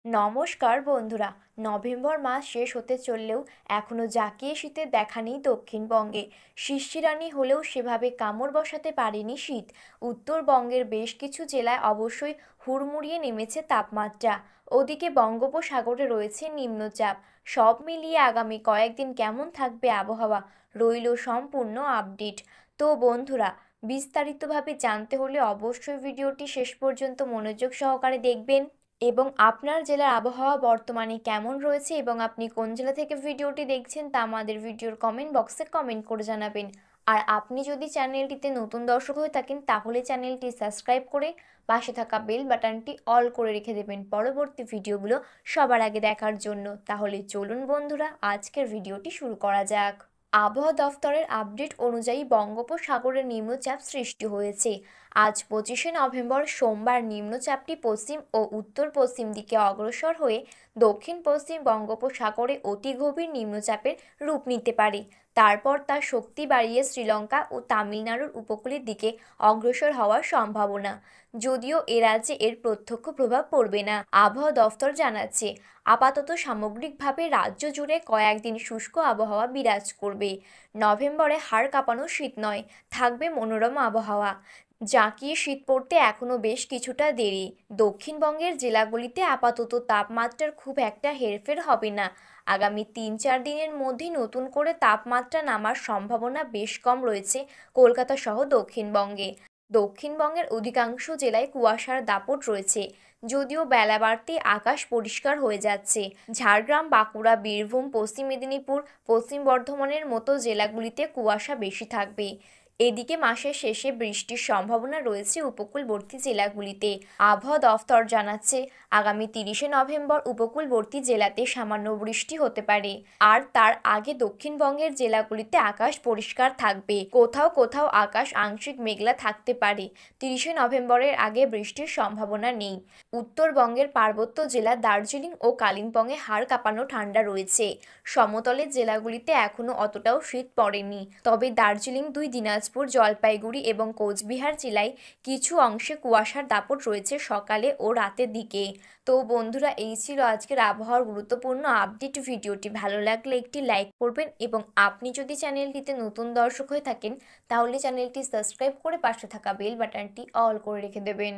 নমস্কার বন্ধুরা। নভেম্বর মাস শেষ হতে চললেও এখনও জাঁকিয়ে শীতের দেখা নেই দক্ষিণবঙ্গে। শিশিরানি হলেও সেভাবে কামড় বসাতে পারেনি শীত। উত্তরবঙ্গের বেশ কিছু জেলায় অবশ্যই হুড়মুড়িয়ে নেমেছে তাপমাত্রা। ওদিকে বঙ্গোপসাগরে রয়েছে নিম্নচাপ। সব মিলিয়ে আগামী কয়েকদিন কেমন থাকবে আবহাওয়া, রইল সম্পূর্ণ আপডেট। তো বন্ধুরা, বিস্তারিতভাবে জানতে হলে অবশ্যই ভিডিওটি শেষ পর্যন্ত মনোযোগ সহকারে দেখবেন। এবং আপনার জেলার আবহাওয়া বর্তমানে কেমন রয়েছে এবং আপনি কোন জেলা থেকে ভিডিওটি দেখছেন তা আমাদের ভিডিওর কমেন্ট বক্সে কমেন্ট করে জানাবেন। আর আপনি যদি চ্যানেলটিতে নতুন দর্শক হয়ে থাকেন তাহলে চ্যানেলটি সাবস্ক্রাইব করে পাশে থাকা বেল বাটনটি অল করে রেখে দেবেন পরবর্তী ভিডিওগুলো সবার আগে দেখার জন্য। তাহলে চলুন বন্ধুরা, আজকের ভিডিওটি শুরু করা যাক। আবহাওয়া দফতরের আপডেট অনুযায়ী বঙ্গোপসাগরে নিম্নচাপ সৃষ্টি হয়েছে। আজ 25শে নভেম্বর সোমবার নিম্নচাপটি পশ্চিম ও উত্তর পশ্চিম দিকে অগ্রসর হয়ে দক্ষিণ পশ্চিম বঙ্গোপসাগরে অতি গভীর নিম্নচাপের রূপ নিতে পারে। তারপর তার শক্তি বাড়িয়ে শ্রীলঙ্কা ও তামিলনাড়ুর উপকূলের দিকে অগ্রসর হওয়ার সম্ভাবনা। যদিও এ রাজ্যে এর প্রত্যক্ষ প্রভাব পড়বে না, আবহাওয়া দফতর জানাচ্ছে। আপাতত সামগ্রিকভাবে রাজ্য জুড়ে কয়েকদিন শুষ্ক আবহাওয়া বিরাজ করবে। নভেম্বরে হাড় কাঁপানো শীত নয়, থাকবে মনোরম আবহাওয়া। জাঁকিয়ে শীত পড়তে এখনও বেশ কিছুটা দেরি। দক্ষিণবঙ্গের জেলাগুলিতে আপাতত তাপমাত্রার খুব একটা হেরফের হবে না। আগামী 3-4 দিনের মধ্যেই নতুন করে তাপমাত্রা নামার সম্ভাবনা বেশ কম রয়েছে কলকাতা সহ দক্ষিণবঙ্গে। দক্ষিণবঙ্গের অধিকাংশ জেলায় কুয়াশার দাপট রয়েছে, যদিও বেলা বাড়তেই আকাশ পরিষ্কার হয়ে যাচ্ছে। ঝাড়গ্রাম, বাঁকুড়া, বীরভূম, পশ্চিম মেদিনীপুর, পশ্চিম বর্ধমানের মতো জেলাগুলিতে কুয়াশা বেশি থাকবে। এদিকে মাসের শেষে বৃষ্টির সম্ভাবনা রয়েছে উপকূলবর্তী জেলাগুলিতে। আবহাওয়া দফতর জানাচ্ছে, আগামী 30শে নভেম্বর উপকূলবর্তী জেলাতে সামান্য বৃষ্টি হতে পারে। আর তার আগে দক্ষিণবঙ্গের জেলাগুলিতে আকাশ পরিষ্কার থাকবে, কোথাও কোথাও আকাশ আংশিক মেঘলা থাকতে পারে। 30শে নভেম্বরের আগে বৃষ্টির সম্ভাবনা নেই। উত্তরবঙ্গের পার্বত্য জেলা দার্জিলিং ও কালিম্পংয়ে হাড় কাঁপানো ঠান্ডা রয়েছে। সমতলের জেলাগুলিতে এখনও অতটাও শীত পড়েনি, তবে দার্জিলিং, দিনাজপুর, জলপাইগুড়ি এবং কোচবিহার জেলায় কিছু অংশে কুয়াশার দাপট রয়েছে সকালে ও রাতের দিকে। তো বন্ধুরা, এই ছিল আজকের আবহাওয়ার গুরুত্বপূর্ণ আপডেট। ভিডিওটি ভালো লাগলে একটি লাইক করবেন এবং আপনি যদি চ্যানেলটিতে নতুন দর্শক হয়ে থাকেন তাহলে চ্যানেলটি সাবস্ক্রাইব করে পাশে থাকা বেল বাটনটি অল করে রেখে দেবেন।